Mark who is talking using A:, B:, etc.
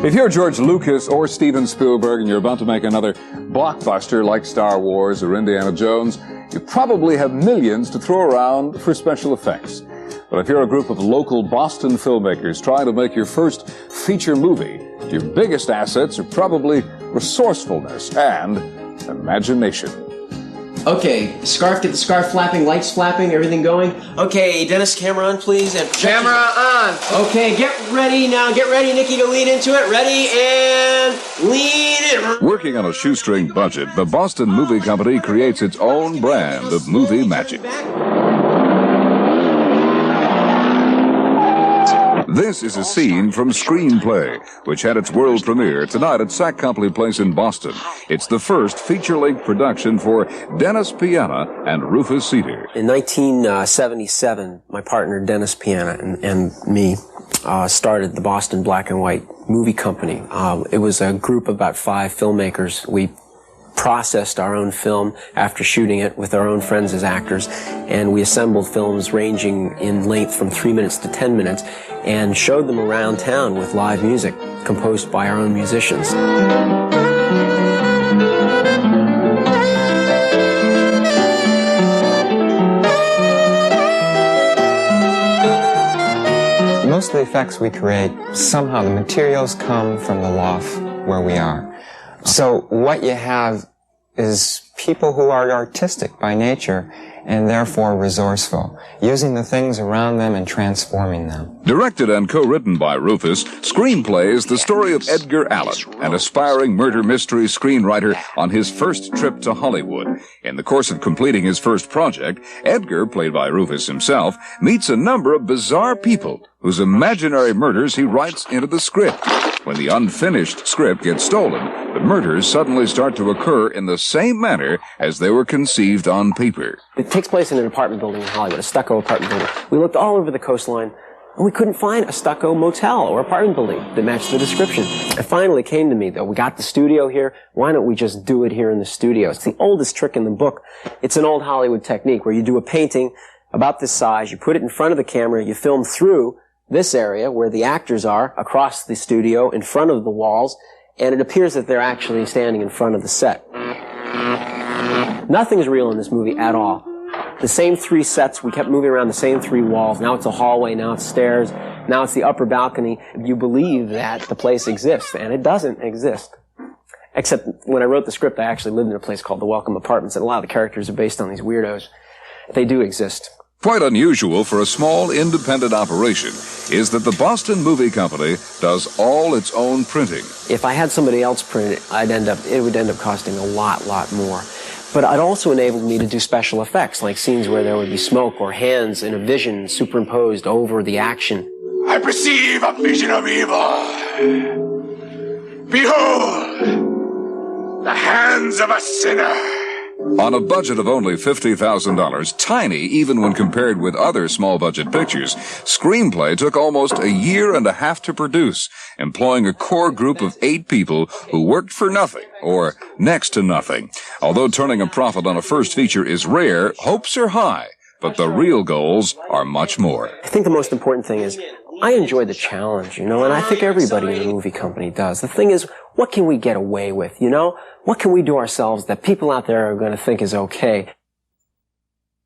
A: If you're George Lucas or Steven Spielberg and you're about to make another blockbuster like Star Wars or Indiana Jones, you probably have millions to throw around for special effects. But if you're a group of local Boston filmmakers trying to make your first feature movie, your biggest assets are probably resourcefulness and imagination.
B: Okay, get the scarf flapping, lights flapping, everything going. Okay, Dennis, camera on, please. And
C: camera on.
B: Okay, get ready now. Get ready, Nikki, to lean into it. Ready, and lean in.
A: Working on a shoestring budget, the Boston Movie Company creates its own brand of movie magic. This is a scene from Screamplay, which had its world premiere tonight at Sac Company Place in Boston. It's the first feature-length production for Dennis Piana and Rufus Cedar.
B: In 1977, my partner Dennis Piana and me started the Boston Black and White Movie Company. It was a group of about 5 filmmakers. We processed our own film after shooting it with our own friends as actors, and we assembled films ranging in length from 3 minutes to 10 minutes and showed them around town with live music composed by our own musicians.
D: Most of the effects we create, somehow the materials come from the loft where we are. So what you have is people who are artistic by nature and therefore resourceful, using the things around them and transforming them.
A: Directed and co-written by Rufus, Screamplay is the story of Edgar Allan, an aspiring murder mystery screenwriter on his first trip to Hollywood. In the course of completing his first project, Edgar, played by Rufus himself, meets a number of bizarre people whose imaginary murders he writes into the script. When the unfinished script gets stolen, the murders suddenly start to occur in the same manner as they were conceived on paper.
B: It takes place in an apartment building in Hollywood, a stucco apartment building. We looked all over the coastline, and we couldn't find a stucco motel or apartment building that matched the description. It finally came to me, though. We got the studio here. Why don't we just do it here in the studio? It's the oldest trick in the book. It's an old Hollywood technique where you do a painting about this size, you put it in front of the camera, you film through this area where the actors are, across the studio, in front of the walls, and it appears that they're actually standing in front of the set. Nothing's real in this movie at all. The same 3 sets, we kept moving around the same 3 walls. Now it's a hallway, now it's stairs, now it's the upper balcony. You believe that the place exists, and it doesn't exist. Except when I wrote the script, I actually lived in a place called the Welcome Apartments, and a lot of the characters are based on these weirdos. They do exist.
A: Quite unusual for a small independent operation is that the Boston Movie Company does all its own printing.
B: If I had somebody else print it, it would end up costing a lot more. But it also enabled me to do special effects, like scenes where there would be smoke or hands in a vision superimposed over the action.
E: I perceive a vision of evil. Behold, the hands of a sinner.
A: On a budget of only $50,000, tiny even when compared with other small-budget pictures, Screamplay took almost a year and a half to produce, employing a core group of 8 people who worked for nothing, or next to nothing. Although turning a profit on a first feature is rare, hopes are high, but the real goals are much more.
B: I think the most important thing is I enjoy the challenge, and I think everybody in the movie company does. The thing is, what can we get away with, What can we do ourselves that people out there are going to think is okay?